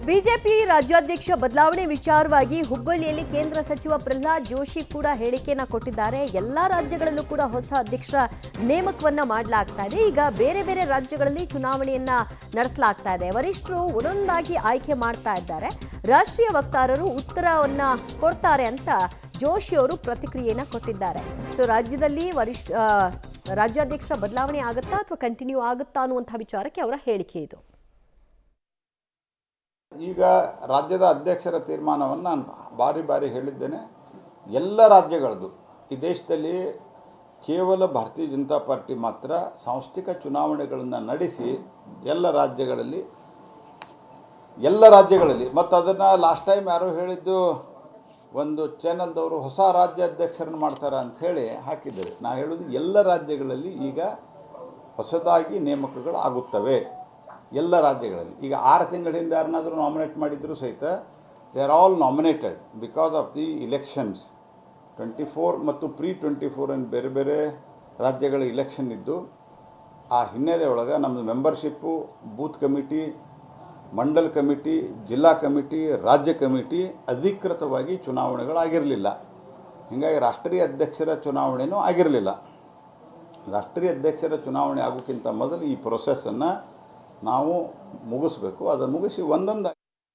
BJP ರಾಜ್ಯಾಧ್ಯಕ್ಷ ಬದಲಾವಣೆ ವಿಚಾರವಾಗಿ ಹುಬ್ಬಳ್ಳಿಯಲ್ಲಿ ಕೇಂದ್ರ ಸಚಿವ ಪ್ರಹ್ಲಾದ್ ಜೋಶಿ ಕೂಡ ಹೇಳಿಕೆಯನ್ನ ಕೊಟ್ಟಿದ್ದಾರೆ. ಎಲ್ಲಾ ರಾಜ್ಯಗಳಲ್ಲೂ ಕೂಡ ಹೊಸ ಅಧ್ಯಕ್ಷರ ನೇಮಕವನ್ನ ಮಾಡಲಾಗ್ತಾ ಇದೆ. ಈಗ ಬೇರೆ ಬೇರೆ ರಾಜ್ಯಗಳಲ್ಲಿ ಚುನಾವಣೆಯನ್ನ ನಡೆಸಲಾಗ್ತಾ ಇದೆ. ವರಿಷ್ಠರು ಒಂದೊಂದಾಗಿ ಆಯ್ಕೆ ಮಾಡ್ತಾ ಇದ್ದಾರೆ. ರಾಷ್ಟ್ರೀಯ ವಕ್ತಾರರು ಉತ್ತರವನ್ನ ಕೊಡ್ತಾರೆ ಅಂತ ಜೋಶಿ ಅವರು ಪ್ರತಿಕ್ರಿಯೆಯನ್ನ ಕೊಟ್ಟಿದ್ದಾರೆ. ಸೊ ರಾಜ್ಯದಲ್ಲಿ ರಾಜ್ಯಾಧ್ಯಕ್ಷರ ಬದಲಾವಣೆ ಆಗುತ್ತಾ ಅಥವಾ ಕಂಟಿನ್ಯೂ ಆಗುತ್ತಾ ಅನ್ನುವಂಥ ವಿಚಾರಕ್ಕೆ ಅವರ ಹೇಳಿಕೆ ಇದು. ಈಗ ರಾಜ್ಯದ ಅಧ್ಯಕ್ಷರ ತೀರ್ಮಾನವನ್ನು ನಾನು ಬಾರಿ ಹೇಳಿದ್ದೇನೆ. ಎಲ್ಲ ರಾಜ್ಯಗಳದ್ದು ಈ ದೇಶದಲ್ಲಿ ಕೇವಲ ಭಾರತೀಯ ಜನತಾ ಪಾರ್ಟಿ ಮಾತ್ರ ಸಾಂಸ್ಥಿಕ ಚುನಾವಣೆಗಳನ್ನು ನಡೆಸಿ ಎಲ್ಲ ರಾಜ್ಯಗಳಲ್ಲಿ ಮತ್ತು ಅದನ್ನು ಲಾಸ್ಟ್ ಟೈಮ್ ಯಾರೋ ಹೇಳಿದ್ದು ಒಂದು ಚಾನಲ್ದವರು ಹೊಸ ರಾಜ್ಯಾಧ್ಯಕ್ಷರನ್ನು ಮಾಡ್ತಾರೆ ಅಂಥೇಳಿ ಹಾಕಿದ್ದಾರೆ. ನಾನು ಹೇಳೋದು ಎಲ್ಲ ರಾಜ್ಯಗಳಲ್ಲಿ ಈಗ ಹೊಸದಾಗಿ ನೇಮಕಗಳು ಆಗುತ್ತವೆ. ಎಲ್ಲ ರಾಜ್ಯಗಳಲ್ಲಿ ಈಗ 6 ತಿಂಗಳ ಹಿಂದೆ ಯಾರನ್ನಾದರೂ ನಾಮಿನೇಟ್ ಮಾಡಿದರೂ ಸಹಿತ they are all nominated because of the elections 24 ಮತ್ತು ಪ್ರೀ-24 ಅಂತ ಬೇರೆ ಬೇರೆ ರಾಜ್ಯಗಳ ಇಲೆಕ್ಷನ್ ಇದ್ದು ಆ ಹಿನ್ನೆಲೆ ಒಳಗೆ ನಮ್ಮ membership booth committee, Mandal committee, ಜಿಲ್ಲಾ ಕಮಿಟಿ, ರಾಜ್ಯ ಕಮಿಟಿ ಅಧಿಕೃತವಾಗಿ ಚುನಾವಣೆಗಳಾಗಿರಲಿಲ್ಲ. ಹೀಗಾಗಿ ರಾಷ್ಟ್ರೀಯ ಅಧ್ಯಕ್ಷರ ಚುನಾವಣೆಯೂ ಆಗಿರಲಿಲ್ಲ. ರಾಷ್ಟ್ರೀಯ ಅಧ್ಯಕ್ಷರ ಚುನಾವಣೆ ಆಗೋಕ್ಕಿಂತ ಮೊದಲು ಈ ಪ್ರೊಸೆಸ್ಸನ್ನು ನಾವು ಮುಗಿಸ್ಬೇಕು. ಅದನ್ನು ಮುಗಿಸಿ ಒಂದೊಂದು